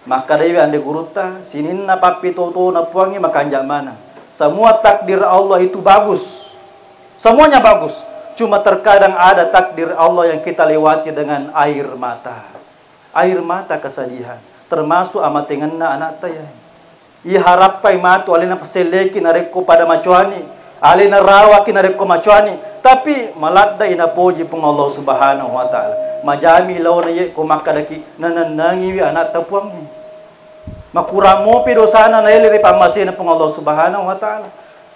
Maka dewi ande guruta sinin na papi toto na puangi makanjak mana. Semua takdir Allah itu bagus. Semuanya bagus. Cuma terkadang ada takdir Allah yang kita lewati dengan air mata. Air mata kesedihan. Termasuk amat tengenna anak taya. Ia harappai matu alina paselekin areko pada macuani. Alina rawakin areko macuani. Tapi maladda ina poji pung Allah Subhanahu wa taala. Majami lawan ye ko makadaki nananangi wi anak tapuangi. Makuramo pi dosana na ile pamasina pung Allah Subhanahu wa taala.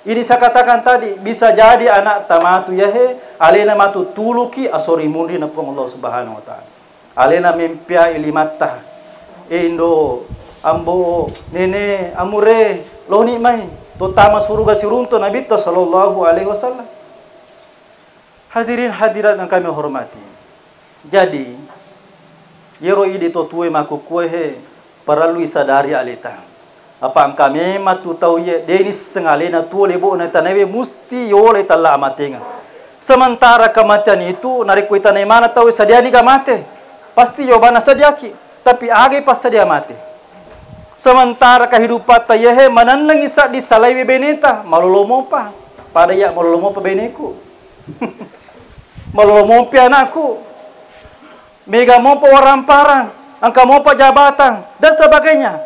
Ini saya katakan tadi, bisa jadi anak tamatu yahe, alena matu tuluki asori mundi na pung Allah Subhanahu wa taala. Alena mempia ilimata. Indo ambo nene amure loni mai totama suruga sirunto Nabi sallallahu alaihi wasallam. Hadirin hadirat yang kami hormati. Jadi yero idi to tuwe makukue he perlu sadari alita. Apa ang kami matu tau ye denis sengalena tu lebo na tanawe musti yole tala amatenga. Sementara kematian itu nariku itanai mana tau sadiani ka mate. Pasti yobana sadiaki, tapi age pas sadia mate. Sementara kehidupan tayehe mananlang isa di salaiwe beneta malolomo pa. Pada ya malolomo pa beneku. Malolomo pa anakku. Mega mo pa warampara, angka mo pa jabatan dan sebagainya.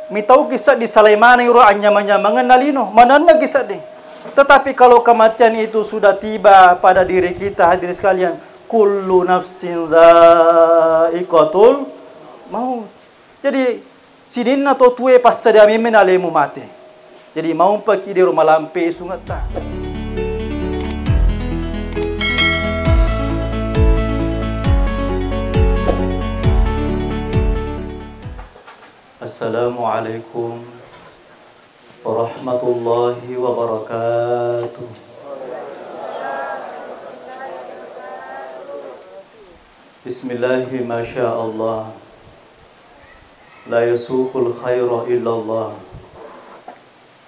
Mitau kisah di Salaimana yuro anyamanya mengenalino, manana kisah deh. Tetapi kalau kematian itu sudah tiba pada diri kita, hadirin sekalian, kullu nafsin dha'iqatul maut. Jadi sidin atau tuwe pas sadia mimin alemu mate. Jadi mau paki di rumah lampe sungata. Assalamualaikum warahmatullahi wabarakatuh. Bismillahi masyaallah. La yasuqul khaira illallah.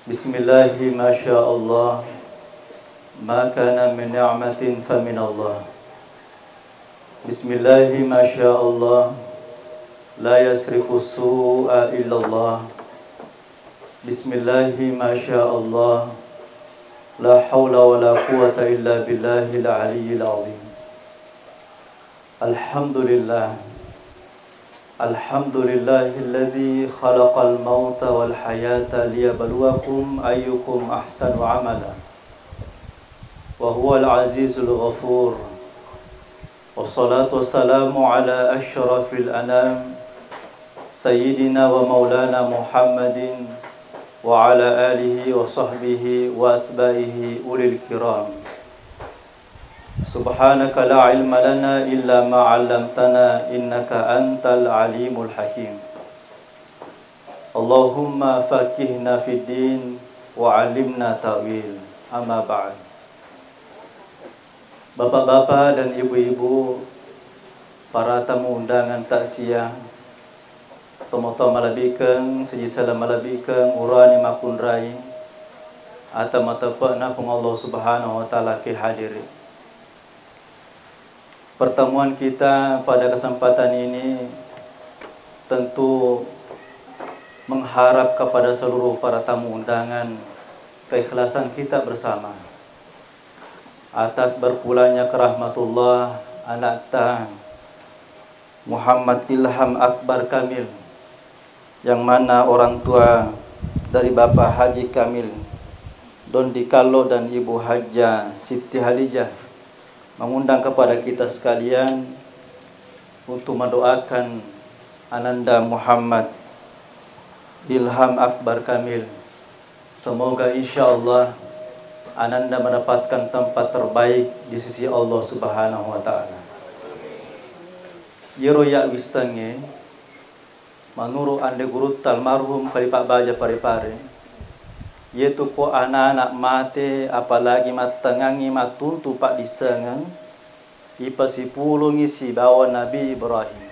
Bismillahi masyaallah. Ma kana min ni'matin fa min Allah. Bismillahi masyaallah. La yasrifu su'a illallah. Bismillahi masyaallah. La hawla wa la quwata illa billahil aliyyil azim. Alhamdulillah. Alhamdulillahilladzi khalaqal mauta wal hayata liyabluwakum ayyukum ahsanu amala. Wa huwal azizul ghafur. Wassalatu wassalamu ala asyrafil anam Sayyidina wa maulana Muhammadin wa ala alihi wa sahbihi wa atba'ihi ulil kiram. Subhanaka la ilma lana illa ma 'allamtana innaka antal alimul hakim. Allahumma faqihna fid din wa 'allimna ta'wil. Amma ba'd. Bapak-bapak dan ibu-ibu, para tamu undangan taksiyah, tomoto malabikeng, seji salam malabikeng, urani makun rai, atau matapakna pung Allah Subhanahu wa taala ke hadiri. Pertemuan kita pada kesempatan ini tentu mengharap kepada seluruh para tamu undangan keikhlasan kita bersama atas berpulangnya ke rahmatullah anak ta Muhammad Ilham Akbar Kamil, yang mana orang tua dari Bapak Haji Kamil Dondi Kalo dan Ibu Hajjah Siti Halijah mengundang kepada kita sekalian untuk mendoakan Ananda Muhammad Ilham Akbar Kamil. Semoga insyaallah Ananda mendapatkan tempat terbaik di sisi Allah Subhanahu wa taala. Yero ya wisange manuru ande gurut almarhum kali Pak Baja Parepare, yaitu ko anak-anak mate apalagi matengangi matuntu Pak disengang ipasipulungi si bawa Nabi Ibrahim,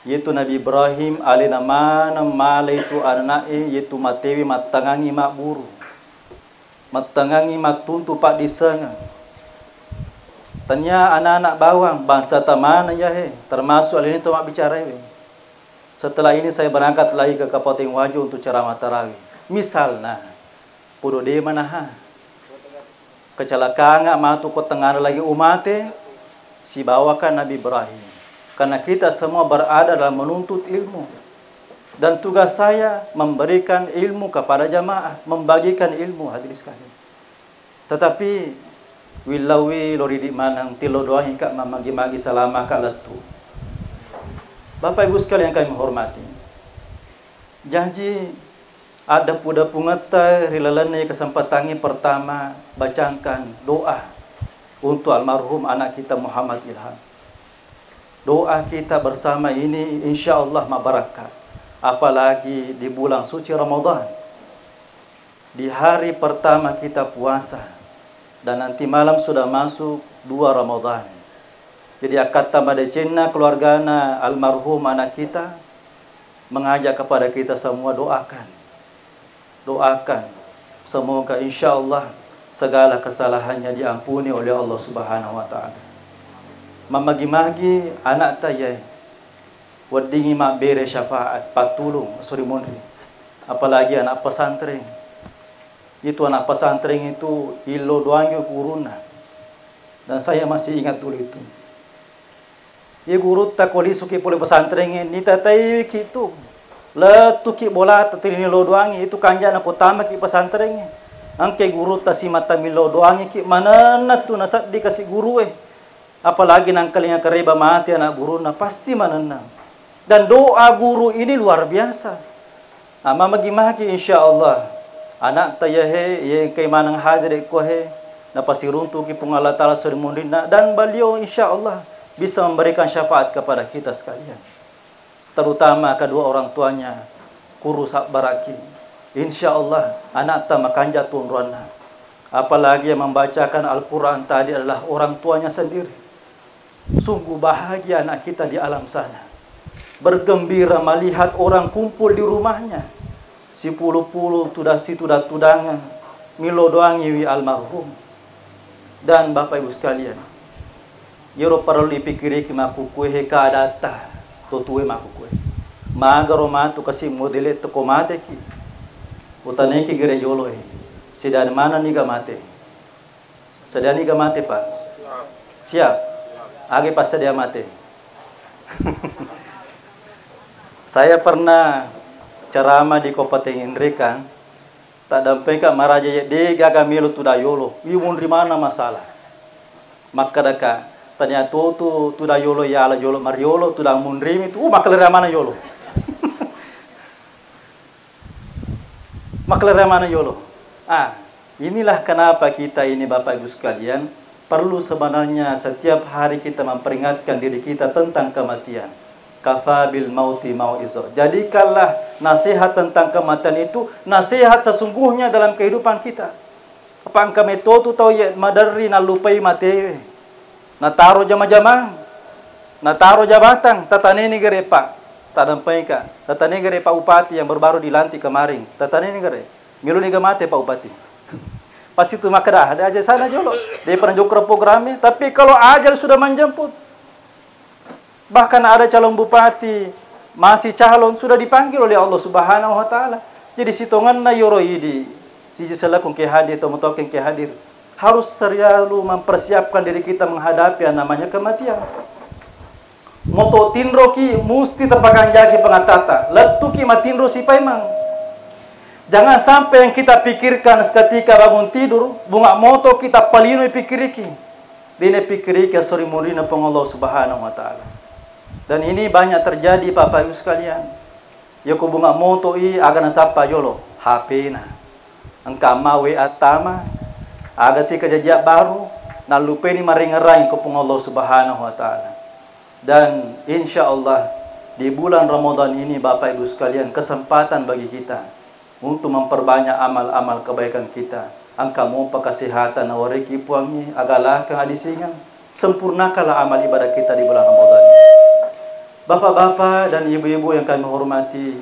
yaitu Nabi Ibrahim alina mana male itu anake yaitu matewi matengangi makburu matengangi matuntu Pak disengang. Tanya anak-anak bawang bangsa tamana ya he termasuk alini tu mak bicara we. Setelah ini saya berangkat lagi ke Kabupaten Wajo untuk ceramah tarawih. Misalnya, pudo de manaha. Kecelakaan matu ko tengah lagi umate, si bawakan Nabi Ibrahim. Karena kita semua berada dalam menuntut ilmu. Dan tugas saya memberikan ilmu kepada jamaah, membagikan ilmu hadirin sekalian. Tetapi wilawi lori di manang tilo doang kak mamagi-magi salama kak letu. Bapak Ibu sekalian yang kami menghormati. Janji ada puda pungata rilalane kesempatan pertama bacakan doa untuk almarhum anak kita Muhammad Ilham. Doa kita bersama ini insyaallah mabarakah. Apalagi di bulan suci Ramadan. Di hari pertama kita puasa dan nanti malam sudah masuk 2 Ramadan. Jadi akad madecena keluargana almarhum anak kita mengajak kepada kita semua doakan. Doakan semoga insyaallah segala kesalahannya diampuni oleh Allah Subhanahu wa taala. Mamagi-magi anak tayai wadingi mak bere syafaat patulung suri mondri. Apalagi anak pesantren. Itu anak pesantren itu ilo doang guruna. Dan saya masih ingat dulu itu. Ye guru tak koli suki pole pesantren ni tatai kitu. Le tuki bola tatini lo doang itu kanjana pertama ki pesantren. Angke guru ta si mata milo doang ki manana tu nasat dikasih guru Apalagi nangkalinya kereba mati anak guru na pasti manana. Dan doa guru ini luar biasa. Nah, mamagi-magi insyaallah anak tayahe ye kay manang hadir ko he na pasiruntu ki pungala taala sermundina dan beliau insyaallah bisa memberikan syafaat kepada kita sekalian. Terutama kedua orang tuanya, Guru Sakbaraki. Insyaallah anak ta makanja tunrona. Apalagi yang membacakan Al-Quran tadi adalah orang tuanya sendiri. Sungguh bahagia anak kita di alam sana. Bergembira melihat orang kumpul di rumahnya. Si puluh-puluh tudah tudangan. Milo doang wi almarhum. Dan Bapak Ibu sekalian, yoro perlu dipikiri kimaku kue heka data totue maku kue. Magaro matu kasih modele to komate ki. Utane ki gere yolo Sedan mana ni gamate? Sedan ni gamate Pak? Siap. Age pas sedia mate. Saya pernah ceramah di Kabupaten Indrikan. Tak dampai ka maraja de gaga melo tu dayolo. Iwun rimana masalah. Maka daka tanya tu dayolo ya ala yolo mariolo tu da munrimi tu maklera mana yolo. Maklera mana yolo. Inilah kenapa kita ini Bapak Ibu sekalian perlu sebenarnya setiap hari kita memperingatkan diri kita tentang kematian. Kafabil mauti mau'izo. Jadikanlah nasihat tentang kematian itu nasihat sesungguhnya dalam kehidupan kita. Apa angka metodu tau ya madari na lupai mate. Na taro jama-jama. Na taro jabatan tatane ni gere Pak. Tadampai ka. Tatane gere Pak Upati yang baru dilantik kemarin. Tatane ni gere. Milu ni gamate Pak Upati. Pasti tu makadah ada aja sana jolo. Dia pernah jokro programnya, tapi kalau ajal sudah menjemput. Bahkan ada calon bupati masih calon sudah dipanggil oleh Allah Subhanahu wa taala. Jadi sitongan na yoroidi si selakung ke hadir atau mutokeng ke hadir harus selalu mempersiapkan diri kita menghadapi yang namanya kematian. Moto tinro ki musti terpakan jagi pengatata. Letuki matinro si paimang. Jangan sampai yang kita pikirkan seketika bangun tidur, bunga moto kita palino pikiriki. Dine pikiriki sori murina peng Allah Subhanahu wa taala. Dan ini banyak terjadi Bapak Ibu sekalian. Yoko bunga moto aga nasapa yolo HP na. Engka mawe atama aga si kejajak baru na lupa ni maringerai ko pung Allah Subhanahu wa taala. Dan insyaallah di bulan Ramadan ini Bapak Ibu sekalian kesempatan bagi kita untuk memperbanyak amal-amal kebaikan kita. Angka mau kesehatan awareki puangni agalah kang adisingan. Sempurnakanlah amal ibadah kita di bulan Ramadan. Bapak-bapak dan ibu-ibu yang kami hormati,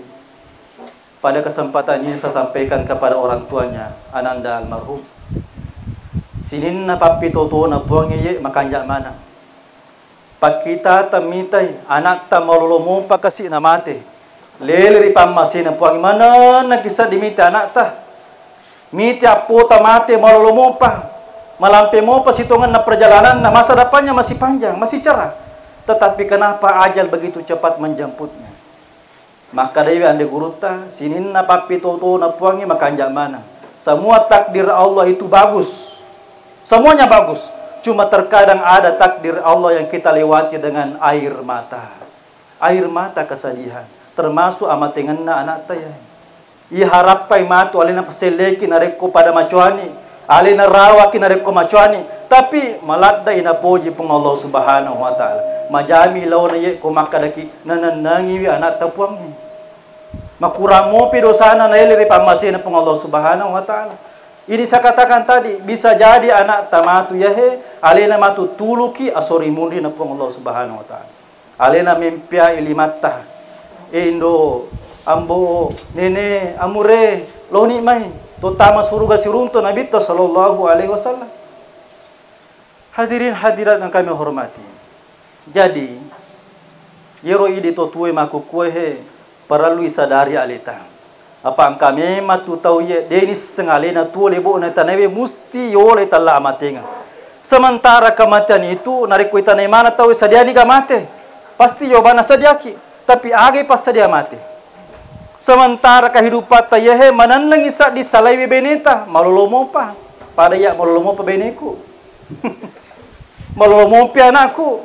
pada kesempatan ini saya sampaikan kepada orang tuanya, Ananda almarhum. Sinin na papi toto na buang ye makanjak mana. Pak kita tamitai anak ta malolomo pa kasi na mate. Lele ripam masina puang mana na kisah dimiti anak tah. Miti apota mate malolomopa. Malampe mopa situngan na perjalanan na masa depannya masih panjang, masih cerah. Tetapi kenapa ajal begitu cepat menjemputnya? Maka dewi ande guruta sinin na papi toto na puangi makanjak mana. Semua takdir Allah itu bagus. Semuanya bagus. Cuma terkadang ada takdir Allah yang kita lewati dengan air mata. Air mata kesedihan. Termasuk amatengenna anak taya. I harapai matu alina paseleki nareko pada macuani. Alina rawa kinareko macuani. Tapi maladda ina poji pung Allah subhanahu wa ta'ala. Majami law na ye ko makadaki nananangi wi anak tapuang ni. Makuramo pi dosana na iliri pamasin pung Allah subhanahu wa ta'ala. Ini saya katakan tadi, bisa jadi anak tamatu yahe, alena matu tuluki asori mundi na pung Allah subhanahu wa ta'ala. Alena mempia ilimata. Indo, ambo, nene, amure, loni mai. Terutama surga sirunto Nabi sallallahu alaihi wasallam. Hadirin hadirat yang kami hormati. Jadi, yero idi to tuwe maku kuehe perlu sadari alita. Apa angka mema tu tahu ye denis sengalena tu lebo na tanawe musti yole talla amatenga. Sementara kematian itu narik kuita mana tahu sadiani ka mate. Pasti yobana sadiaki, tapi age pas sadia mate. Sementara kehidupan tayehe mananlang isa di salaiwe beneta malolomo pa pada ya malolomo pa beneku malolomo pa anakku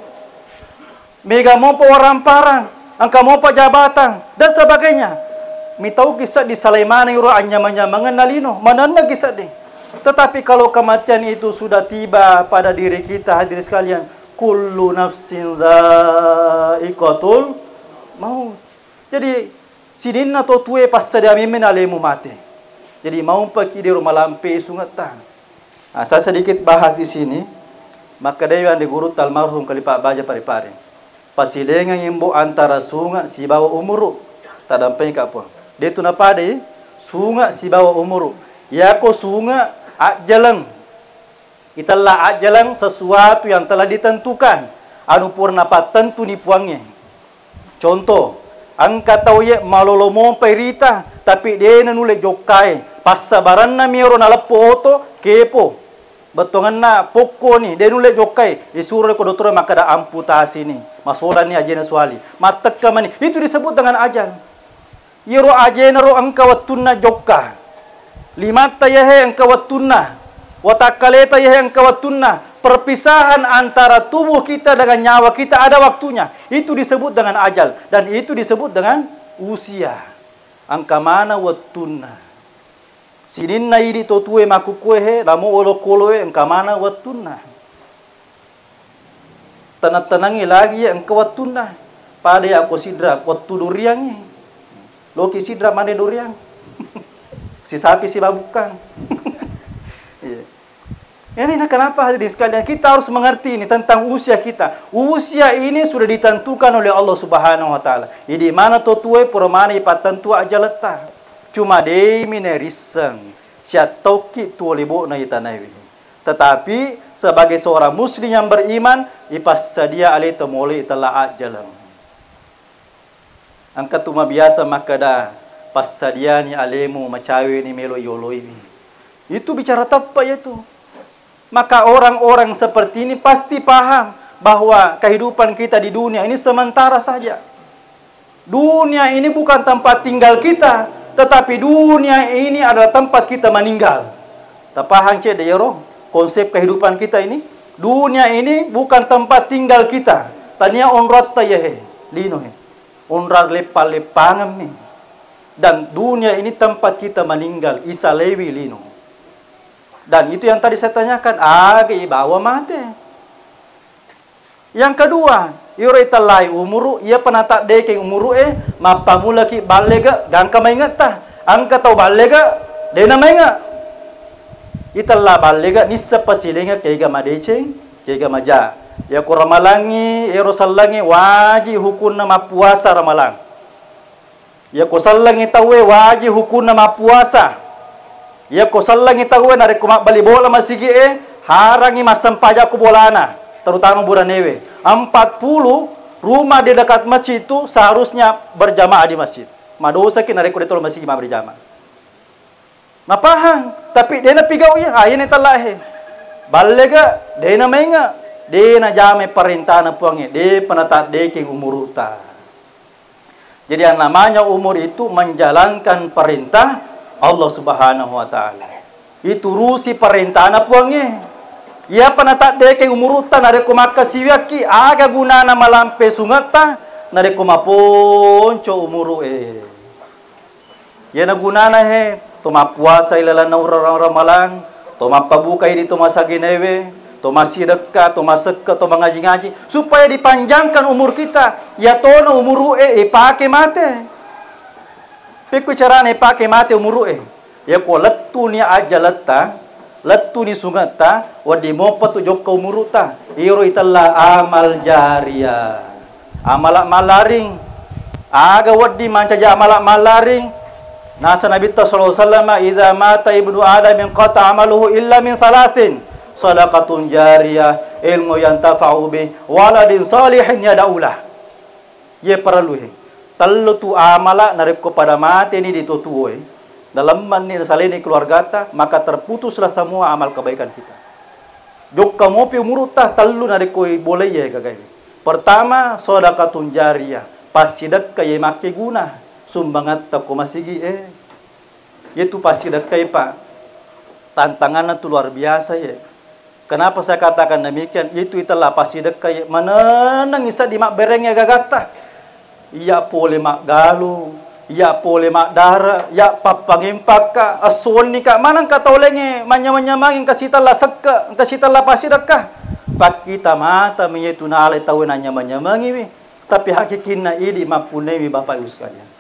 mega mo pa waramparang angka mo pa jabatan dan sebagainya mitau kisah di salai mana iro anya-anya mengenalino mananlang kisah deh. Tetapi kalau kematian itu sudah tiba pada diri kita hadirin sekalian, kullu nafsin dha'iqatul maut. Jadi sidin na to tuwe pas sadia mimin alemu mate. Jadi mau pagi di rumah lampe sungat tang. Saya sedikit bahas di sini. Maka dewan di guru almarhum kalipa baja pare-pare. Pasilengan imbo antara sungat si bawa umuru. Tadampai kapwa. Dia tu napa de? Sungat si bawa umuru. Ya ko sungat ajalang. Italah ajalang sesuatu yang telah ditentukan. Anu purna tentu ni puangnya. Contoh. Angka tahu ye malolomo perita tapi dia nanule jokai pasabaran na miro na lapoto kepo betongan na poko ni dia nule jokai disuruh ko dokter maka ada amputasi ni masodan ni ajena swali matekka mani itu disebut dengan ajal yero ajena ro angka watunna jokka limata yehe angka watunna watakaleta yehe angka watunna. Perpisahan antara tubuh kita dengan nyawa kita ada waktunya. Itu disebut dengan ajal. Dan itu disebut dengan usia. Angka mana watunna. Sinin na idi to tuwe makukuehe. Lamo olokoloe angka mana watunna. Tanat-tanangi lagi angka watunna. Pada aku sidra waktu duriangi. Loki sidra mana duriang. Si sapi si babukang. Ini kenapa hadirin sekalian kita harus mengerti ini tentang usia kita. Usia ini sudah ditentukan oleh Allah Subhanahu wa taala. Di mana to tuwe permane patentu aja letak. Cuma dei mineriseng sia toki tu libo na itanawi. Tetapi sebagai seorang muslim yang beriman ipas sadia ale temole telah ajalang. Angkat tuma biasa makada pas sadia ni alemu macawe ni melo yoloi. Itu bicara tepat itu. Maka orang-orang seperti ini pasti paham bahwa kehidupan kita di dunia ini sementara saja. Dunia ini bukan tempat tinggal kita, tetapi dunia ini adalah tempat kita meninggal. Tapahang cek de yero konsep kehidupan kita ini. Dunia ini bukan tempat tinggal kita. Tania onrat tayehe lino he. Onrat lepal-lepangam ni. Dan dunia ini tempat kita meninggal. Isa lewi lino. Dan itu yang tadi saya tanyakan, agi bawa mate. Yang kedua, iro italai umuru, ia penatak deking umuru mapamula ki balega, gangka maingat tah. Angka tau balega, dena maingat. Italla balega nissa pasilinga keiga madeceng, keiga maja. Ya ko ramalangi, iro sallangi waji hukun na mapuasa ramalang. Ya ko sallangi tawe waji hukun na mapuasa. Ya ko sallangi tawe na rekumak bali bola masigi harangi masam pajak ku bolana, terutama buranewe. 40 rumah di dekat masjid itu seharusnya berjamaah di masjid. madosa ki nareko detol masih ma berjamaah. Na pahang, tapi dia na pigau ya, ayen tala he. Balega, dia na menga, dia na jame perintah na puangnya, dia penatat deking umur uta. Jadi yang namanya umur itu menjalankan perintah Allah Subhanahu wa taala. Itu rusi perintah na puangnya. Ya penatat deking umur uta nareko makasiwaki aga gunana malampe sungata nareko maponco umuru Ya na gunana he, toma puasa ilala na orang malang, toma pabuka ini toma saginewe, toma sidekah, toma sekka, toma ngaji-ngaji supaya dipanjangkan umur kita. Ya tono umuru ipake mate. Piku cara ipake mate umuru Ya ko lettu ni aja letta, lettu ni sungata, wadi mopa tu jokka umuruta. Iro italla amal jariah. Amalak malaring. Aga wadi mancaja amalak malaring. Nasa Nabi sallallahu alaihi wasallam, "Idza mata ibnu Adam qata amaluhu illa min salasin, sadaqatun jariyah, ilmu yantafa'u bih, waladin salihin yad'ulah." Ye perlu tallu tu amala nareko pada mati ni ditutuoi. Dalam ni salini keluarga ta, maka terputuslah semua amal kebaikan kita. Jokka mopi umurutah tallu nareko boleh ye kagai. Pertama, sadaqatun jariyah, pasidak kay make guna. Sumbangat tako masigi itu pasti dekai pak. Tantangan itu luar biasa ya. Kenapa saya katakan demikian? Itu itulah pasti dekai. Mana nang isa di mak berengnya gagata. Iya pole mak galu, iya pole mak dara, ya papangimpaka asuon ni ka manang katolenge manya-manyamangin kasitala sekka, kasitala pasti dekah. Pak kita mata menyetu nalai tahu nanya manyamangi tapi hakikinna idi mapunemi Bapak Ibu sekalian.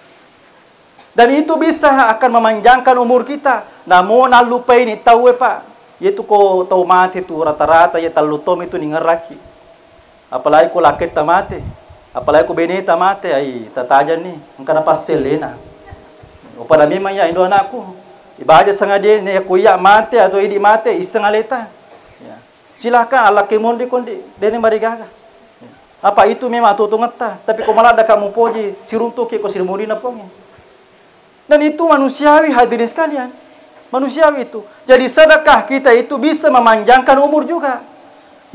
Dan itu bisa akan memanjangkan umur kita. Namun lupa ini tahu pak, yaitu ko tahu mati tu rata-rata ya talutom itu ningeraki. Apalagi ko lakit tamate, apalagi ko benita mate ay tatajan ni, angkana paselena. O pada memang ya indo anakku, ibaja sangade ne kuya mate atau idi mate isang aleta. Ya. Silakan ala kemondi kondi, dene marigaga. Apa itu memang tutungeta, tapi ko malah ada kamu poji siruntuki ko sirmurina pongnya. Dan itu manusiawi hadirin sekalian. Manusiawi itu. Jadi sedekah kita itu bisa memanjangkan umur juga.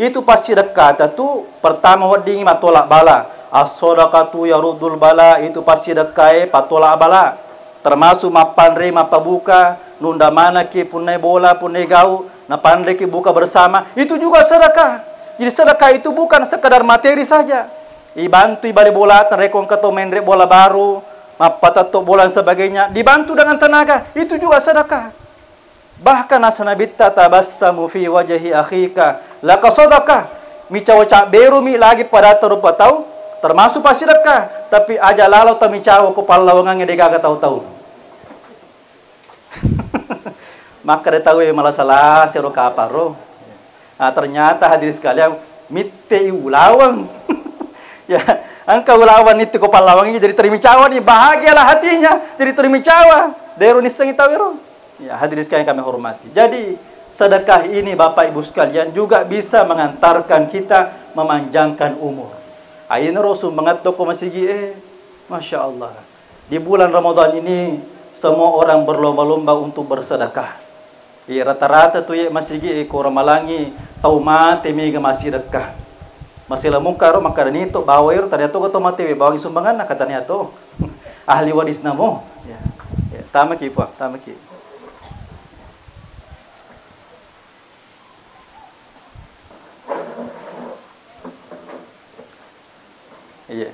Itu pasti sedekah itu pertama wading matolak bala. As-sadaqatu yarudul bala, itu pasti sedekah patolak bala. Termasuk mapandre mapabuka, nunda mana ki punai bola punai gau, napandre ki buka bersama, itu juga sedekah. Jadi sedekah itu bukan sekadar materi saja. Ibantu ibali bola, terekong keto mendre bola baru, mapatato bola dan sebagainya, dibantu dengan tenaga, itu juga sedekah. Bahkan asanabitta tabassamu fi wajhi akhika laka sedekah. Mi cawo-cawo beru mi lagi pada terupa tahu, termasuk pas sedekah. Tapi aja lalau tami cawo ko palawangan de gaga tahu-tahu. Maka dia tahu malah salah sero kaparo. Nah, ternyata hadirin sekalian mitte ulawang. Ya, angka ulawan itu ko palawang jadi terimicawa nih, bahagialah hatinya jadi terimicawa. Deru nisengi tawiro. Ya, hadirin sekalian kami hormati. Jadi sedekah ini Bapak Ibu sekalian juga bisa mengantarkan kita memanjangkan umur. Ayin Rasul mengatuk ko masigi Masya Allah. Di bulan Ramadan ini semua orang berlomba-lomba untuk bersedekah. Rata-rata tu masigi ko ramalangi tau mate mega masih dekah. Masih lamung karo makanan itu bawa ir tadi to ko mate bawa sumbangan na katanya to. Ahli waris namo. Ya. Ya, tama ki po, tama ki. Iya.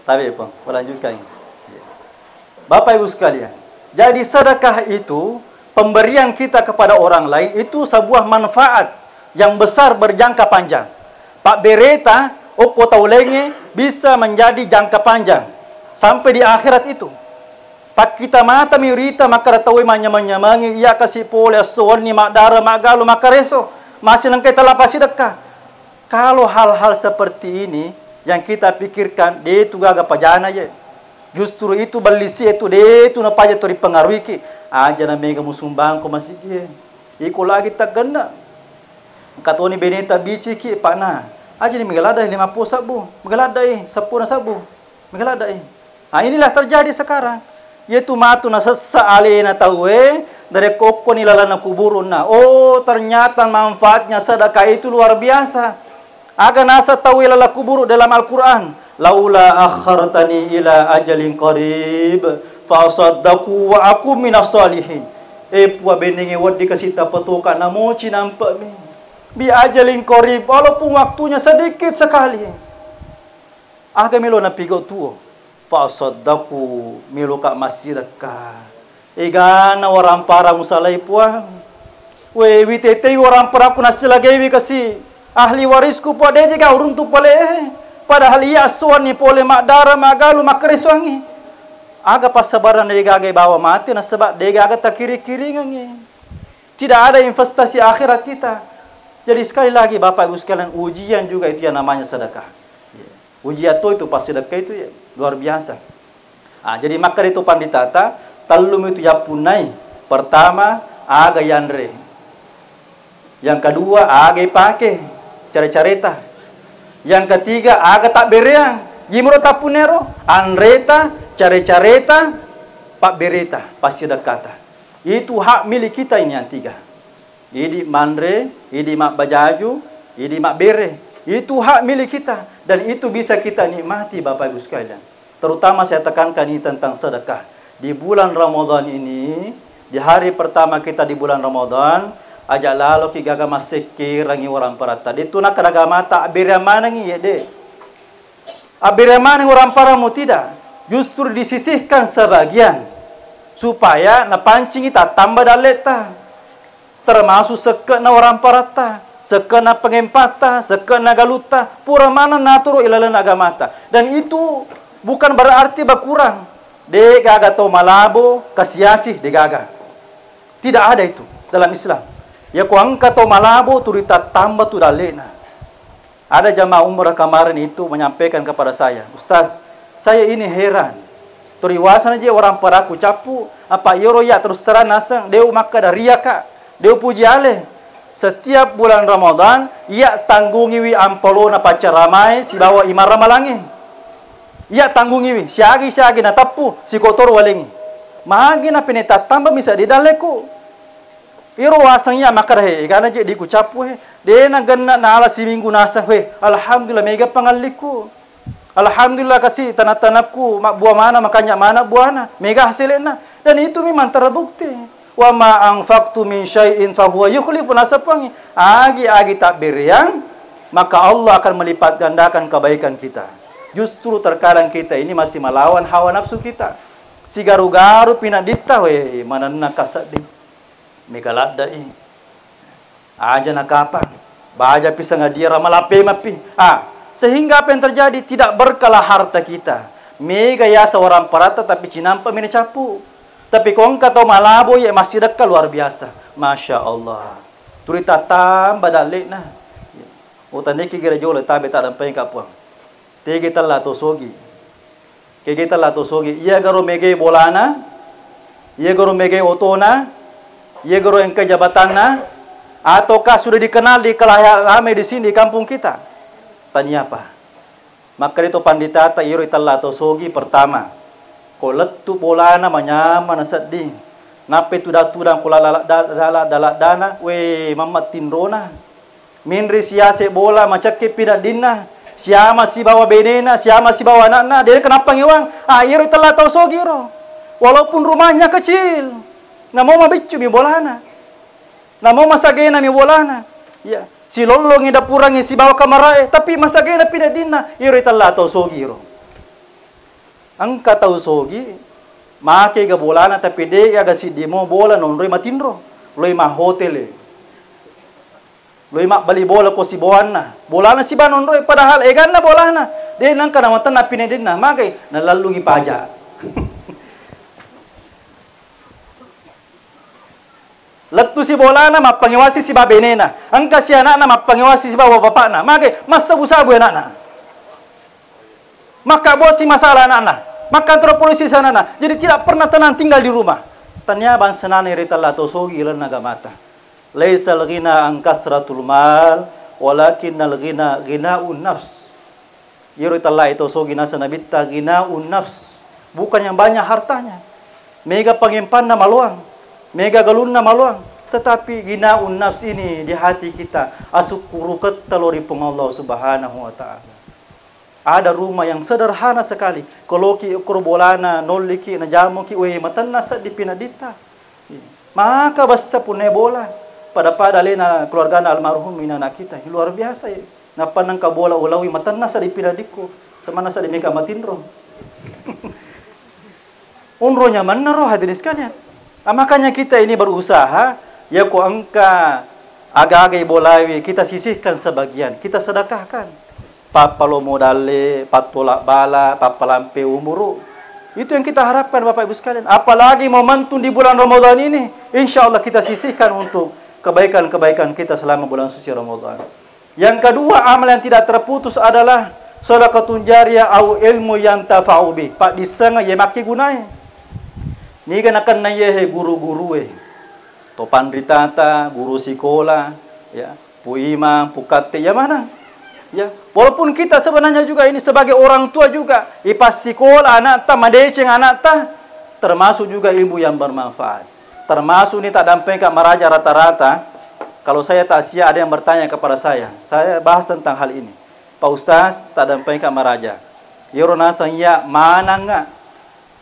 Tapi po, lanjutkan. Bapak Ibu sekalian, jadi sedekah itu pemberian kita kepada orang lain itu sebuah manfaat yang besar berjangka panjang. Pak Bereta, Oko Taulenge bisa menjadi jangka panjang sampai di akhirat itu. Pak kita mata mirita maka tahu manyamangi ia kasih pole soni mak dara mak galu mak reso masih lengkai telapa sedekah. Kalau hal-hal seperti ini yang kita pikirkan dia itu gaga pajana ya. Justru itu balisi itu dia itu na paja tori pengaruhi ki aja na mega musumbang ko masih dia. Iko lagi tak ganda. Katoni beneta bici ki pana. Aja ni megalada 50 sabu, megalada 10 sabu. Megalada Nah, inilah terjadi sekarang. Yaitu matu na sessa alena tawe dari koko nilalana kuburun na. Oh, ternyata manfaatnya sedekah itu luar biasa. Aga nasa tawe lala kuburu dalam Al-Qur'an. Laula akhartani ila ajalin qarib fa saddaqu wa aku minas salihin. Pua benenge wadi kasita patuka na mochi nampak mi. Bi ajalin qarib walaupun waktunya sedikit sekali. Aga melo na pigo tuo. Fa saddaqu melo ka masjid ka. Igana orang para musalai puang. We witete orang para kuna silagei kasi ahli warisku po deje ka urun tu pole. Padahal ia asuan ni pole mak dara magalu makreswangi. Aga pasabaran degaga bawa mati na sebab degaga tak kiri-kiri ngangi. Tidak ada investasi akhirat kita. Jadi sekali lagi Bapak Ibu sekalian, ujian juga itu yang namanya sedekah. Ujian itu pas sedekah itu ya, luar biasa. Jadi maka itu panditata, talum itu ya punai. Pertama, aga yanre. Yang kedua, aga pakai cara-careta. Yang ketiga, aga tak bereang. Jimro tapunero, anreta, care-careta, pak bereta, pasti dekata. Itu hak milik kita ini yang tiga. Idi mandre, idi mak bajaju, idi mak bere. Itu hak milik kita. Dan itu bisa kita nikmati Bapak Ibu sekalian. Terutama saya tekankan ini tentang sedekah. Di bulan Ramadan ini, di hari pertama kita di bulan Ramadan, ajak lalu ki gaga maseke rangi orang parata. Itu nak kadaga mata abir mana ngi ya de. Abir mana orang paramu tidak. Justru disisihkan sebagian supaya na pancing kita tambah daleta. Termasuk sekena orang parata, sekena pengempata, sekena galuta, pura mana naturo ilalan agamata. Dan itu bukan berarti berkurang. De gaga to malabo kasiasih de gaga. Tidak ada itu dalam Islam. Ya ku angka to malabo turita tambah tu dalena. Ada jamaah umrah kemarin itu menyampaikan kepada saya, Ustaz, saya ini heran. Teriwasan aja orang peraku capu, apa yoro ya terus terang nasang, deu maka dari ka, deu puji ale. Setiap bulan Ramadan, ia tanggungi wi ampolona pacar ramai si bawa imar ramalangi. Ia tanggungi wi, siagi na tapu si kotor walengi. Magi na peneta tambah misa di daleku. Iro wasangnya maka he, karena je di ku capu he. De na ganna na ala si minggu nasa he. Alhamdulillah mega pangaliku. Alhamdulillah kasih tanah-tanahku mak buah mana makanya mana buahna mega hasilnya. Dan itu memang terbukti. Wa ma anfaqtu min syai'in fa huwa yukhlifu nasapangi. Agi tak beriang, maka Allah akan melipat gandakan kebaikan kita. Justru terkadang kita ini masih melawan hawa nafsu kita. Si garu-garu pinadita we mananna kasadi. Mega ladai. Aja nakapa. Baja pisang dia ramalape mapi. Sehingga apa yang terjadi? Tidak berkalah harta kita. Mega ya seorang parata tapi cinampa mina capu. Tapi kong kata malabo ya masih dekat luar biasa. Masya Allah. Turita tambah dalik nah. Utaniki kira jole tabe tak dampai kapuang. Tege tala to sogi. Kege tala to sogi. Ia garo mege bolana. Ia garo mege otona. Ia garo engke jabatanna. Ataukah sudah dikenal di kelayak ramai di sini di kampung kita? Tanya apa? Maka itu pandita ta iro italla to sogi pertama. Ko letu bolana manyama na sedih. Nape tu datudang kula dalak dana we mamat tinrona. Minri siase bola macake pina dinna. Siama si bawa benena, siama si bawa anakna. Dia kenapa ngiwang? Iro italla to sogi ro. Walaupun rumahnya kecil. Namo mabicu mi bolana. Namo masagena mi bolana. Ya. Si lolong ida purangi si bawa kamarai, tapi masa gena pindah dina, iro italla tau sogi iro. Angka tau sogi, make ga bolana tapi de ga si demo bola non roi matinro, roi ma hotel. Roi ma bali bola ko si boana. Bolana si banon roi padahal egan na bolana. De nang kana matan na pindah dina, make nalalungi pajak. Letu si bolana mapangiwasi si babenena. Angka si anakna mapangiwasi si bawa bapakna. Maka masa busabu anakna. Maka bos si masalah anakna. Maka antara polisi sanana. Jadi tidak pernah tenang tinggal di rumah. Tanya bang senane ritalla to sogi ilan nagamata. Laisal ghina an kathratul mal walakinnal ghina ghinaun nafs. Yero italla itu so gina sanabita gina nafs. Bukan yang banyak hartanya. Mega pangimpan na maluang. Mega galun na maluang. Tetapi gina nafs ini di hati kita. Asukuru ketelori Allah subhanahu wa ta'ala. Ada rumah yang sederhana sekali. Kalau ki ukur bolana, noliki, na jamu ki, weh matanna sa di pinadita. Maka basta punay bola. Pada lena keluarga na almarhum anak kita. Luar biasa ya. Napanang ka bola ulawi matanna sa di pinadiko. Sama nasa di meka matinro. Unronya mana roh hadirin sekalian. Makanya kita ini berusaha. Ya ko angka agak-agak bolawi. Kita sisihkan sebagian. Kita sedekahkan. Papalo modale, patolak bala, papalampe umuru. Itu yang kita harapkan Bapak Ibu sekalian. Apalagi momentum di bulan Ramadan ini. Insya Allah kita sisihkan untuk kebaikan-kebaikan kita selama bulan suci Ramadan. Yang kedua, amal yang tidak terputus adalah sedekahun jariyah au ilmu yang tafa'u bih. Pak disanga ye maki gunai. Ni kan akan nayehe guru-guru to pandritata, guru sekolah, ya, pu imam, pu kate, ya mana? Ya, walaupun kita sebenarnya juga ini sebagai orang tua juga, ipas sekolah anak ta, madeceng anak ta, termasuk juga ilmu yang bermanfaat. Termasuk ini tak dampai ke maraja rata-rata. Kalau saya tak siap ada yang bertanya kepada saya bahas tentang hal ini. Pak Ustaz, tak dampai ke maraja. Yoro nasang ya mana enggak?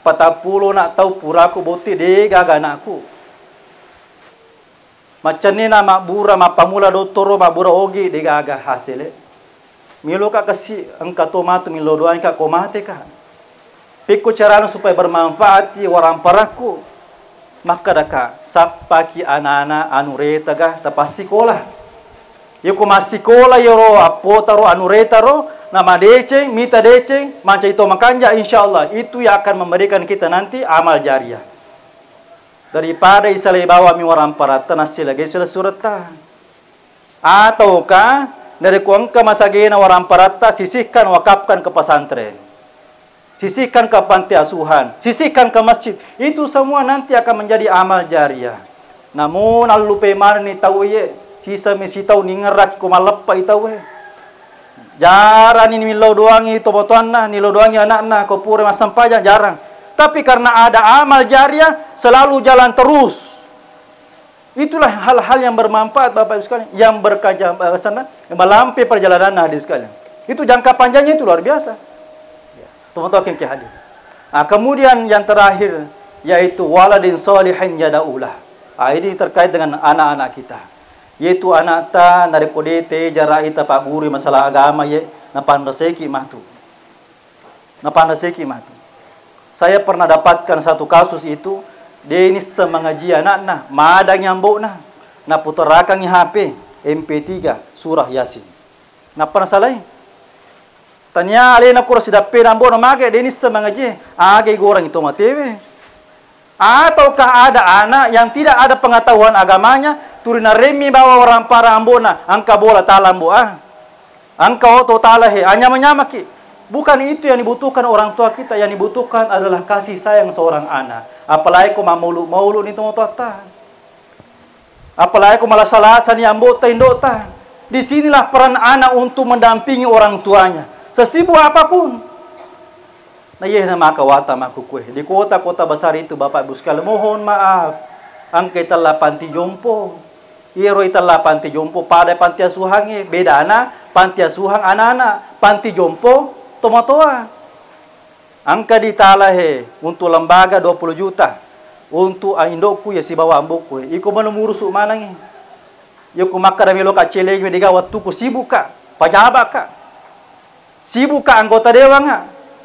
Patapulo nak tahu puraku boti dega ganakku. Macam ni na makbura mapamula dotoro makbura ogi dega aga hasil. Milo ka kasi angka tomato milo doang ka komate ka. Pikku carana supaya bermanfaat ti orang paraku. Maka daka sapaki anak-anak anu reta ga tapas sekolah. Yuko mas sekolah yoro apo taro anu reta ro nama deceng, mita deceng, manca itu makanja insyaallah itu yang akan memberikan kita nanti amal jariah. Daripada isalai bawa mi orang parata nasi lagi sila surata. Ataukah dari kuangka masagena orang parata sisihkan wakafkan ke pesantren. Sisihkan ke panti asuhan, sisihkan ke masjid. Itu semua nanti akan menjadi amal jariah. Namun alupe marni tahu ye, sisa mesi tahu ningerak ko malappa itaw ye. Jarang ini milo doang itu botuanna, nilo doang anak-anak ko pure masampaja jarang. Tapi karena ada amal jariah selalu jalan terus. Itulah hal-hal yang bermanfaat Bapak Ibu sekalian, yang berkaja sana melampaui perjalanan hadis sekalian. Itu jangka panjangnya itu luar biasa. Teman-teman yang hadir. Kemudian yang terakhir yaitu waladin salihin yadaulah. Ini terkait dengan anak-anak kita. Yaitu anak ta narekodete jarai ta pak guru masalah agama ye napandaseki matu. Napandaseki matu. Saya pernah dapatkan satu kasus itu, dia ini semengaji anak madang nyambuk na puterakan HP MP3 surah Yasin. Pernah salah? Tanya alena kurang sedap perambo na mage denis semangaji age gorang itu matewe. Ataukah ada anak yang tidak ada pengetahuan agamanya turina remi bawa orang parambona angka bola talambo angka oto talahe hanya menyamaki. Bukan itu yang dibutuhkan orang tua kita, yang dibutuhkan adalah kasih sayang seorang anak. Apalagi ko maulu nito mo ta. Apalagi ko malasalasan yang bota indota. Disinilah peran anak untuk mendampingi orang tuanya. Sesibuk apapun. Nah, iya nama kawata makukue. Di kota-kota besar itu Bapak Ibu sekalian, mohon maaf. Angka itala panti jompo. Iro itala panti jompo pada panti asuhannya. Beda anak, panti asuhang anak-anak. Panti jompo, tomatoa. Angka ditala untuk lembaga 20 juta. Untuk indokku ya si bawa ambokku. Iko menumurusuk mana ngi. Yoko makadami lo kacele ngi diga waktu ku sibuk ka. Pajabak ka. Sibuk ka anggota dewan ka.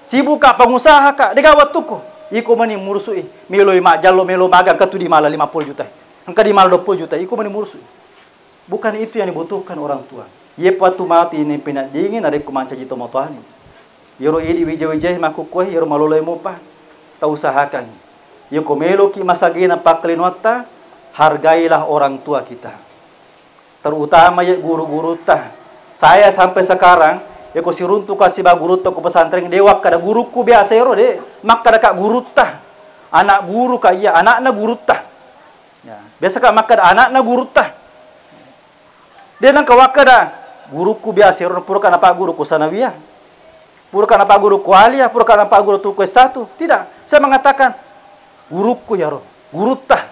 Sibuk ka pengusaha ka. Diga waktu ku. Iko mani murusui. Milo mak jalo melo magang katu di mala 50 juta. Angka di mala 20 juta. Iko mani murusui. Bukan itu yang dibutuhkan orang tua. Ye patu mati ini pinat dingin ada kumanca jito motohani. Yoro ili wijay-wijay makukue yoro malolay mo pa. Tausahakan. Yoko melo ki masagina paklinwata. Hargailah orang tua kita. Terutama ya guru-guru ta. Saya sampai sekarang yoko siruntu kasih ba guru to ko pesantren dewa kada guruku biasa yoro de. Mak kada ka guru ta. Anak guru ka iya, anakna guru ta. Ya, biasa ka mak kada anakna guru ta. Dia nang kawakada guruku biasa yoro pura kana pak guruku sanawiyah. Pura karena Pak Guru kualia, pura karena Pak Guru tuku S1. Tidak. Saya mengatakan, guruku ya Roh, guru tah.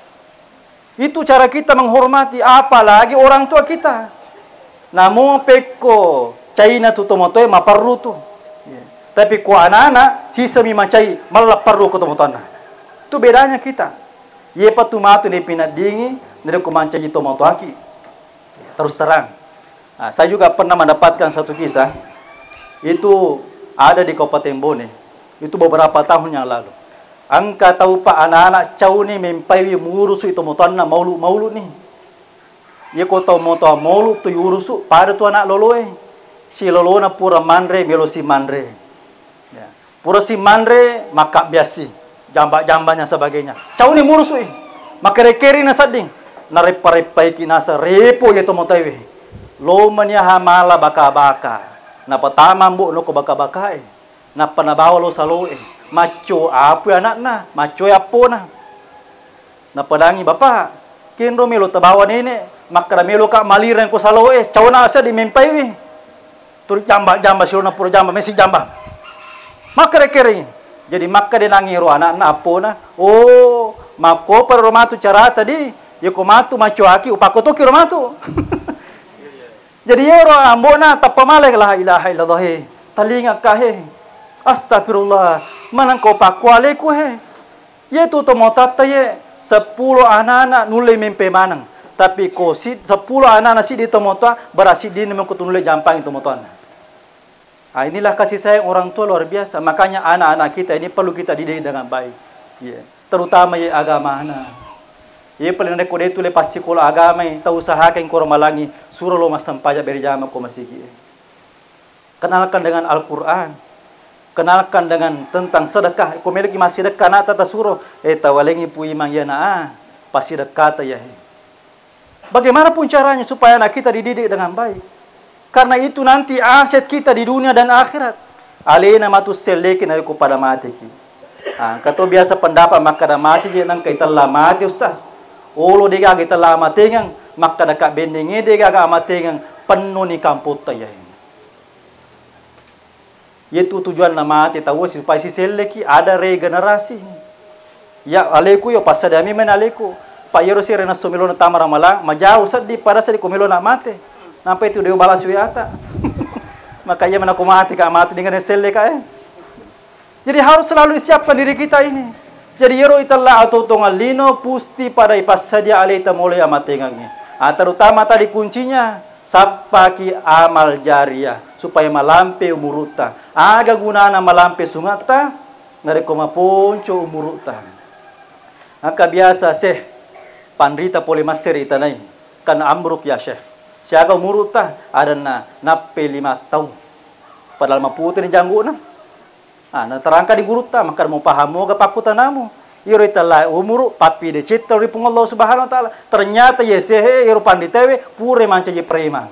Itu cara kita menghormati, apalagi orang tua kita. Namo peko, China tu tomotoy maparru tu. Tapi ku anak-anak, sisa mi macai, malah perlu ku tomotoy. Itu bedanya kita. Ye patu matu ni pinat dingi, nire ku mancai tomotoaki. Terus terang. Nah, saya juga pernah mendapatkan satu kisah. Itu ada di Kabupaten Bone. Itu beberapa tahun yang lalu. Angka tahu pak anak-anak cau ni mempai murusu itu motoan na maulu ni. Ia ko tahu moto maulu tu yurusu pada tu anak loloe. Si lolo na pura mandre melo si mandre. Ya. Pura si mandre maka biasi jamba-jambanya sebagainya. Cau ni murusu maka rekeri na sading. Na repa-repai kinasa repo ya to motai. Lo mania hamala baka-baka. Na pertama mbok no ko baka-baka na panabawa lo saloe. Maco apa anak na, maco apa na. Na pedangi bapak, kinro melo tabawa nene, makra melo ka maliran ko saloe, cawana asa di mempai wi. Tur jamba silo na puro jamba, mesi jamba. Makra kering. Jadi makka denangiro anak na apa na. Oh, mako per romatu cara tadi, yo ko matu maco aki upako to ki romatu. Jadi yoro ambo na tapamale la ilaha illallah. Talinga kahe. Astagfirullah, manang ko pakwale ko he. Ye tu to motata ye 10 anak-anak nule mimpe manang. Tapi ko si 10 anak-anak si di to mota berasi di memang ko nule jampang itu motoan. Inilah kasih sayang orang tua luar biasa. Makanya anak-anak kita ini perlu kita didik dengan baik. Yeah. Terutama ye agama na. Ye paling ko detu le pasti ko agama tahu usahakan ko malangi suruh lo masampaja beri jama ko masigi. Kenalkan dengan Al-Qur'an. Kenalkan dengan tentang sedekah. Kau miliki masih sedekah nak tata suruh. Tawalengi pu imang ya na pasti dekat ya. Bagaimanapun caranya supaya anak kita dididik dengan baik. Karena itu nanti aset kita di dunia dan akhirat. Alena matu selekin aku pada mati ki. Kata biasa pendapat maka dah masih je nang kita lah mati usas. Olo dega kita lah mati ngang maka dekat bendenge dega agak mati ngang penuh ni kamput ya. Yaitu tujuan nama hati tahu supaya si seleki ada regenerasi. Ya aleku yo pasada mi men aleku. Pa yero si rena somilo na tamara malang majau sadi pada sadi komilo na mate. Nampai itu deu balas wiata. Makanya mana ko mati ka mati dengan seleka Jadi harus selalu siapkan diri kita ini. Jadi yero italla atau tongalino pusti pada ipasadia aleta mulai amatengangi. Terutama tadi kuncinya sapaki amal jariah supaya malampe umuruta. Aga gunana malampe sungata ngare ko maponco umuruta. Maka biasa seh pandrita pole maser itanai kan amruk ya syekh. Siaga umuruta adana nappe 5 tahun. Padahal maputi ni janggu na. Na terangka di guruta maka mau pahamo ga pakutanamu. Iro itala umuru papi de cita ri Allah Subhanahu wa taala. Ternyata yesehe iro panditewe pure manca je preman.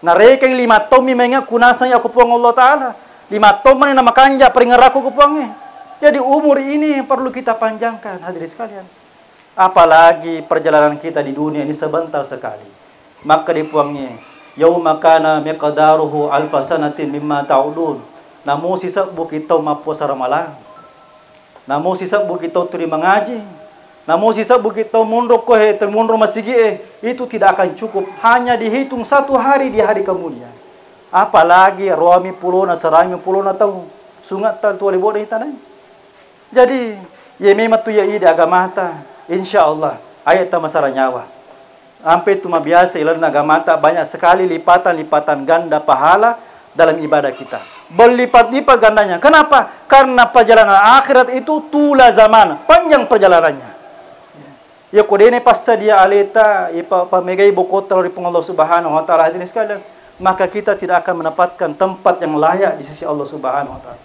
Na rekeng 5 tahun menga kunasa ya kupong Allah taala. 5 tahun mana nama kanja peringaraku kupongnya. Jadi umur ini perlu kita panjangkan hadirin sekalian. Apalagi perjalanan kita di dunia ini sebentar sekali. Maka dipuangnya yauma kana miqdaruhu alfa sanatin mimma ta'udun. Namun sisa bukitau mapo saramalang. Namun sisa bukitau turi mengaji. Namun sisa bukitau mundur kohe termundur masigi itu tidak akan cukup. Hanya dihitung 1 hari di hari kemudian. Apalagi roami pulona serami pulona tahu sungat tu oleh bodoh tanah. Jadi ye memang tu ya ide agama ta. Insyaallah ayat ta masalah nyawa. Sampai tu biasa ilan agama ta banyak sekali lipatan-lipatan ganda pahala dalam ibadah kita. Berlipat-lipat gandanya. Kenapa? Karena perjalanan akhirat itu tula zaman, panjang perjalanannya. Ya kodene passa dia aleta, ya pamegai bokota dari Allah Subhanahu wa taala hadirin sekalian, maka kita tidak akan mendapatkan tempat yang layak di sisi Allah Subhanahu wa taala.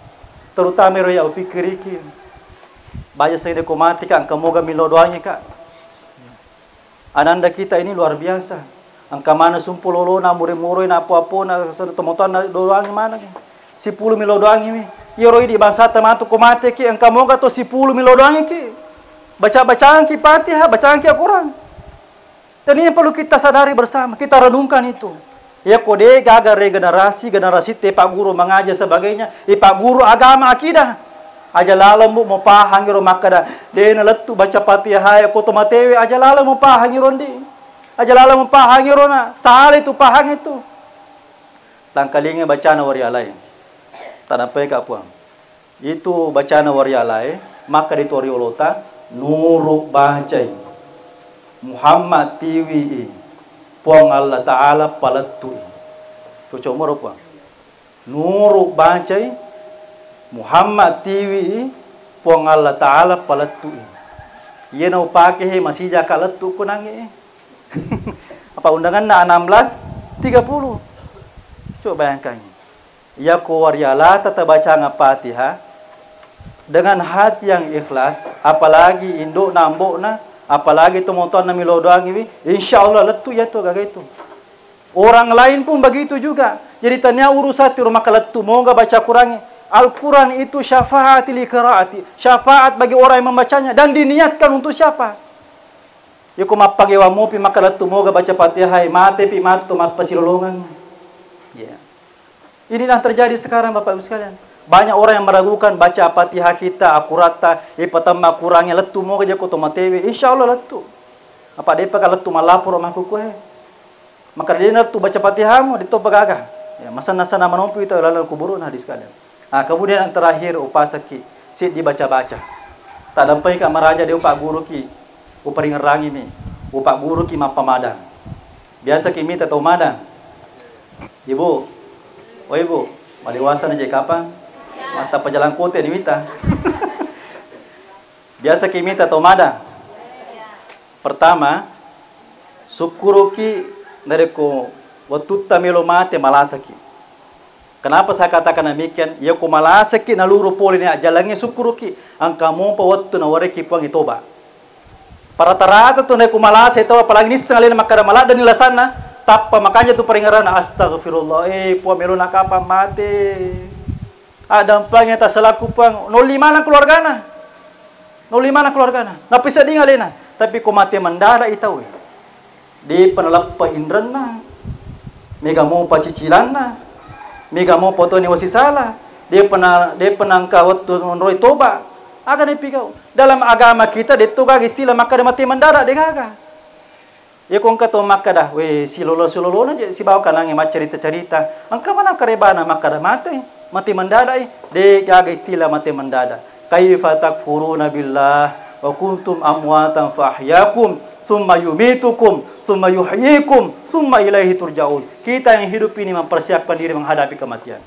Terutama roya fikiriki. Banyak saya komati kan kamoga milo doanya kak. Ananda kita ini luar biasa. Angka mana sumpulolo na mure-mure na apa-apa na temotan na doang mana ki. 10 milo doang ini. Yoro di bangsa tamatu komate ki angka moga to 10 milo doang ki. Baca-bacaan ki Fatihah, bacaan ki Al-Quran. Dan ini perlu kita sadari bersama, kita renungkan itu. Ya kode gagal generasi te pak guru mengajar sebagainya. Pak guru agama akidah. Aja lalam mau pahang iro makada. Dena letu baca Fatihah ko to matewe aja lalam mau pahang iro ndi. Aja lalam mau pahang iro na. Salah itu pahang itu. Tangkalinge bacana warialai. Tanampai ka puang. Itu bacana warialai maka ditori olota nuru bacai. Muhammad tiwi puang Allah Ta'ala palatui. Tuh comoro puang. Nuru bacai Muhammad TV puang Allah Ta'ala palatui. Ia nau pakai masih jaka letu kunangi. Apa undangan na 16:30. Coba bayangkan. Ya ko wariala tata baca Fatihah dengan hati yang ikhlas, apalagi induk nambok na, apalagi teman-teman na milo doang ini, insya Allah letu ya tuh gagal itu. Orang lain pun begitu juga. Jadi tanya urusan rumah kaletu, mau nggak baca Quran? Al-Quran itu syafaat li qiraati, syafaat bagi orang yang membacanya dan diniatkan untuk siapa? Ya ko mapage wa mo pi makaletu mo nggak baca Fatihah, mate pi matu mat pasilolongan. Ya. Inilah terjadi sekarang Bapak Ibu sekalian. Banyak orang yang meragukan baca Fatihah kita akurata, pertama kurangnya letu mo aja ko tomatewe, insyaallah letu. Apa dia pakai letu malapor maku kue. Maka dia letu baca Fatihah mo dito pagagah. Ya, masa-masa nama nompu itu lalu kuburun hadis kalian. Nah, kemudian yang terakhir upasaki, si dibaca-baca. Tak dampai ka maraja dia upak guru ki, uparingerangi mi, upak guru ki mapamadang. Biasa ki minta tau madang. Ibu, oh ibu, maliwasa na jay kapan? Mata pejalan kote di mita. Biasa ki minta tau madang. Pertama, syukuruki dari ko watutta melo mate malasaki. Kenapa saya katakan demikian? Ya ko malasaki na luru poli ni ajalangnya syukuruki ang kamu pa wattu na wareki puang itoba. Para tarata tu na ko malasa ito apalagi ni sangalin makada malada nila sana tappa makanya tu peringaran astagfirullah puang melo nakapa mate. Ada empangnya tak selaku puang 05 na keluargana. 05 na keluargana. Napisa di ngalena tapi ko mate mandara itaw. Di panalappa indran na. Mega mo pa cicilan na. Mega mo foto ni wasisala. Dia penangka waktu nonroi toba. Aga ni pigau. Dalam agama kita dia tuga istilah maka dia mati mandara dia gaga. Ya kong kato maka dah we silolo na je si bawa kanang ma cerita-cerita. Angka mana karebana maka dah mati mandara dia gaga istilah mati mandara. Kaifa takfuruna billah wa kuntum amwatan fahyakum summa yumitukum summa yuhyikum summa ilaihi turja'un. Kita yang hidup ini mempersiapkan diri menghadapi kematian.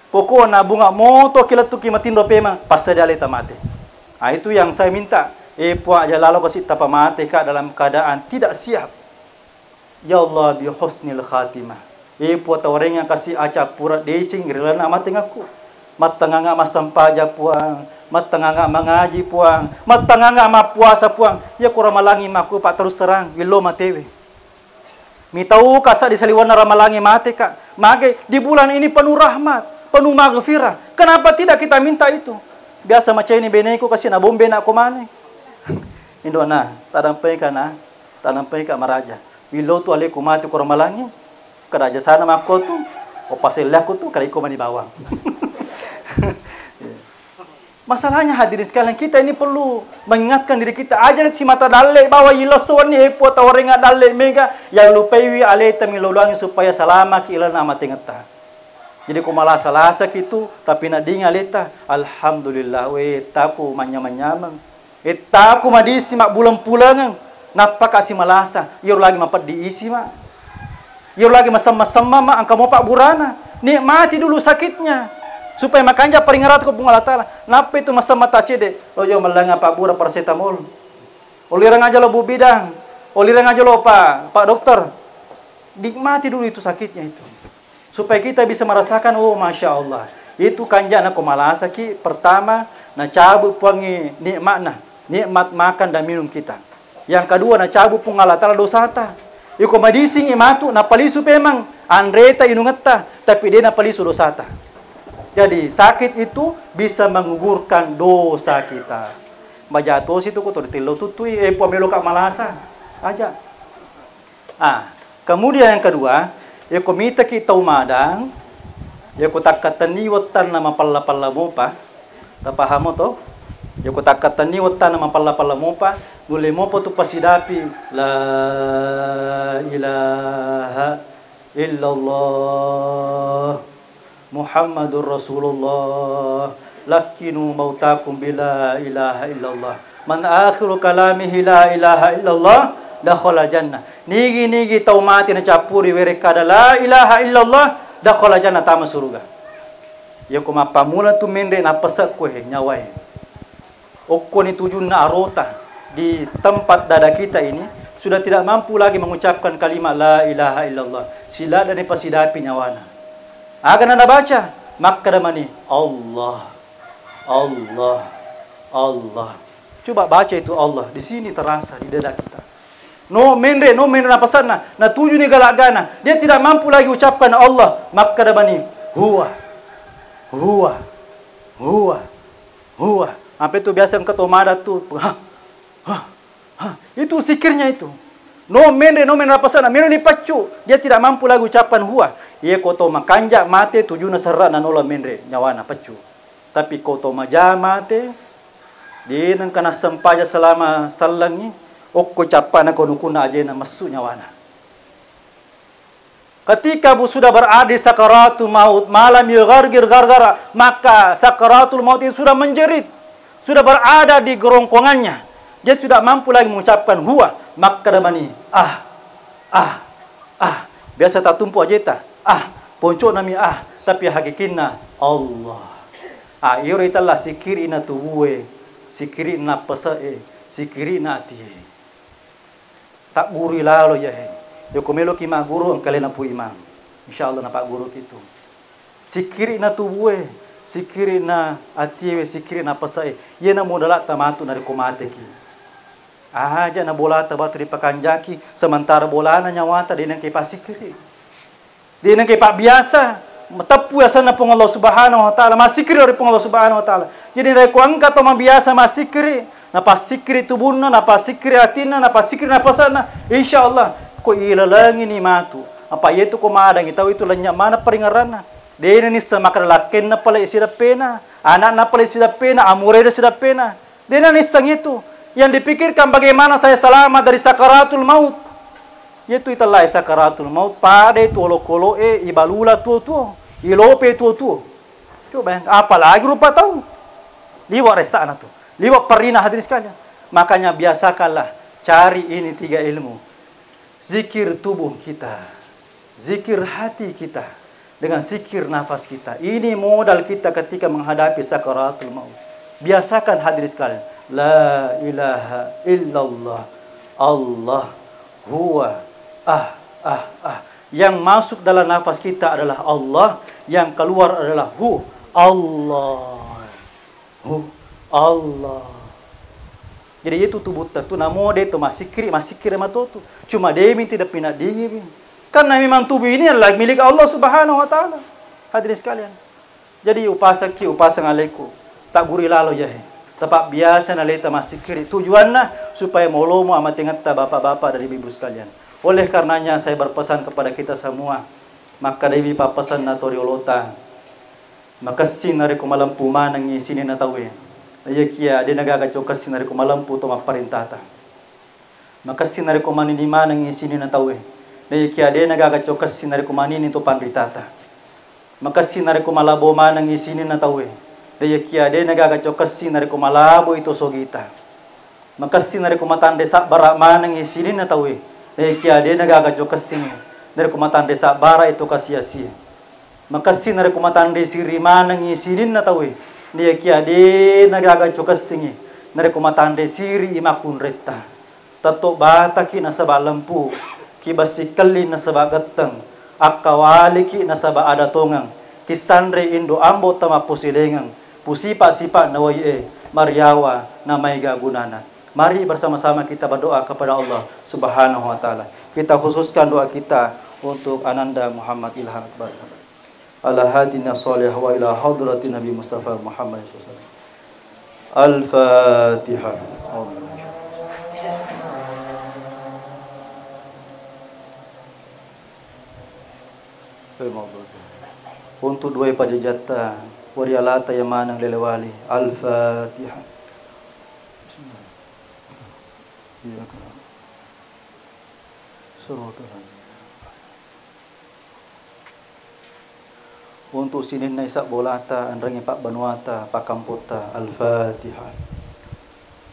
Pokoknya bunga moto kiletu kimatindo pema pasadali tamate. Itu yang saya minta. Puak aja lalu kasih tapa mate kak dalam keadaan tidak siap. Ya Allah bi husnil khatimah. Puak tawareng yang kasih acak pura decing rilana mate ngaku. Matanganga masampaja puang, matanganga mengaji puang, matanganga mapuasa puang. Ya kurang malangi maku pak terus terang wilo matewe. Mi tahu kasa di saliwan ramalangi mate kak. Mage di bulan ini penuh rahmat, penuh maghfirah. Kenapa tidak kita minta itu? Biasa macam ini beneko kasih na bombe na kumane. Indo na, tadampai ka maraja. Wilo tu ale kumate kurang malangi. Keraja sana mako tu, opaselaku tu kali ko mani bawang. Masalahnya hadirin sekalian, kita ini perlu mengingatkan diri kita. Aja si mata dalek bawa iloson ni po tawarenga dalek mega yang lupaiwi aleta miloluangi supaya salama ki ilan amat ingata. Jadi ko malah salasa kitu tapi na ding aleta alhamdulillah we taku manyamanyamang. Taku madisi mak bulan-bulangan napa kasih malasa yor lagi mapat diisi mak. Yor lagi masam-masam mak angka mo pak burana. Nikmati dulu sakitnya. Supaya makanya peringarat ko bunga latala. Napa itu masa mata cede? Lojo melanga pak bura paracetamol. Olirang aja lo bu bidang. Olirang aja lo pak dokter. Nikmati dulu itu sakitnya itu. Supaya kita bisa merasakan oh masya Allah. Itu kanjana ko malasa ki pertama na cabu puangi nikmat makan dan minum kita. Yang kedua na cabu punga latala dosata. Iko madising imatu na palisu pemang andreta inungetta tapi dia na palisu dosata. Jadi sakit itu bisa mengugurkan dosa kita. Majatos itu ko tilo tutui pamelo ka malasa aja. Kemudian yang kedua, Ya komita kita umadang, ya ko takataniwatan na mapalla-palla mo pa. Tapahamo to? Ya ko takataniwatan na mapalla-palla mo pa. Nule mo po to pasidapi. La ilaha illallah Muhammadur Rasulullah. Lakinu mautakum bila ilaha illallah. Man akhiru kalamihi la ilaha illallah dakhala jannah. Nigi tau mati na capuri were kada la ilaha illallah dakhala jannah tama surga. Ya ko mapamula tu mende na pasak ko he nyawai. Okko ni tujun na arota di tempat dada kita ini sudah tidak mampu lagi mengucapkan kalimat la ilaha illallah. Sila dan pasidapi nyawana. Akan anda baca makadamani Allah. Allah. Allah. Coba baca itu Allah. Di sini terasa di dada kita. No mendre apa sana. Na tuju ni galagana. Dia tidak mampu lagi ucapkan Allah. Maka dabani huwa. Apa itu biasa ketomada tu. Itu sikirnya itu. No mendre apa sana. Mendre ni pacu. Dia tidak mampu lagi ucapkan huwa. Ia koto makanja mate tuju na serat na nola mendre nyawana pacu. Tapi koto majamate di nang kana sempaja selama salangi okko capana konukuna aje na masuk nyawana. Ketika bu sudah berada di sakaratul maut, malam gargir gargara, maka sakaratul maut itu sudah menjerit, sudah berada di gerongkongannya. Dia tidak mampu lagi mengucapkan huwa, maka damani biasa tak tumpu aja ta. Ponco nami tapi hakikinna Allah. Iro italah sikiri na tubuhe, sikiri na pasae, sikiri na atihe. Tak guru lalo ya he. Yo komelo ki ma guru ang kale na pu imam. Insyaallah na pak guru kitu. Sikiri na tubuhe, sikiri na atihe, sikiri na pasae. Ye na modala tamatu na rekomate ki. Aja na bola tabatu di pakanjaki, sementara bola na nyawata di nang kipa sikiri. Di nang kipa biasa. Matapu ya sana pong Allah Subhanahu wa taala, masikri dari pong Allah Subhanahu wa taala. Jadi reko angka to mabiasa masikri, napa sikri tubunna, napa sikri atina, napa sikri napa sana. Insyaallah ko ilalangi ni matu. Apa yetu ko madang itaw itu lanya mana peringarana. Dene ni sa makralaken na pala isida pena, anak na pala isida pena, amure na isida pena. Dene ni sang itu yang dipikirkan bagaimana saya selamat dari sakaratul maut. Yaitu itulah sakaratul maut pada itu kolo ibalula tu ilope tu. Coba apalagi rupa tahu. Liwat resana tu. Liwat perina hadirin sekalian. Makanya biasakanlah cari ini 3 ilmu. Zikir tubuh kita, zikir hati kita, dengan zikir nafas kita. Ini modal kita ketika menghadapi sakaratul maut. Biasakan hadirin sekalian. La ilaha illallah. Allah huwa Yang masuk dalam nafas kita adalah Allah, yang keluar adalah Allah. Allah. Jadi itu tubuh tu namo de tu masikri matotu. Cuma dia tidak pina dingin. Karena memang tubuh ini adalah milik Allah Subhanahu wa taala. Hadirin sekalian. Jadi upasang aleku tak guri lalo ya. Tepat biasa na leta masikri. Tujuannya supaya molomo amat ingat bapak-bapak dari ibu sekalian. Oleh karenanya saya berpesan kepada kita semua, maka dewi papasan na toriolota, maka sinari kumalampu manang isini na tawe,aya kia de nagagacoka sinari kumalampu to maparintata, maka sinari kumanini manang isini na tawe,aya kia de nagagacoka sinari kumanini to pandritata, maka sinari kumalabo manang isini na tawe,aya kia de nagagacoka sinari kumalabo ito sogita, maka sinari kumatande sa barak manang isini na tawe. Kia dia nagagajo kasing dari kumatan desa bara itu kasia-sia. Makasih dari kumatan desi rimana ngisinin na tawe. Dia kia dia nagagajo kasing dari kumatan desi imakun reta. Tato bata ki nasaba lampu, ki basikali nasaba gatang, akawali ki nasaba ada tongang, kisandre indo ambo tama pusilengang, pusipa-sipa nawai Mariawa na may gagunana. Mari bersama-sama kita berdoa kepada Allah Subhanahu wa taala. Kita khususkan doa kita untuk Ananda Muhammad Ilham Akbar. Ala hadina salih wa ila hadratin Nabi Mustafa Muhammad sallallahu alaihi wasallam. Al-Fatihah. ghairil maghdubi. Untuk dua pajajata warialata yamanang lelewali. Al-Fatihah. Bismillah. Iyaka. Suratul. Untuk sinin na isak bolata andrangi pak banuata pak kampota. Al-Fatihah.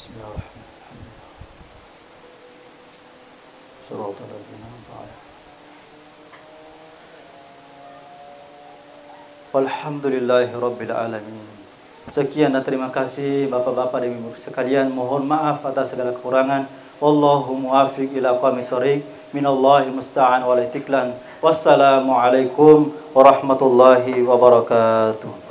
Bismillahirrahmanirrahim. Suratul al-Fatihah. Alhamdulillahirabbil alamin. Sekian dan terima kasih Bapak-bapak dan Ibu sekalian. Mohon maaf atas segala kekurangan. Wallahu muwaffiq ila aqwamit thoriq. Minallahi musta'an wal itiklan. Wassalamualaikum warahmatullahi wabarakatuh.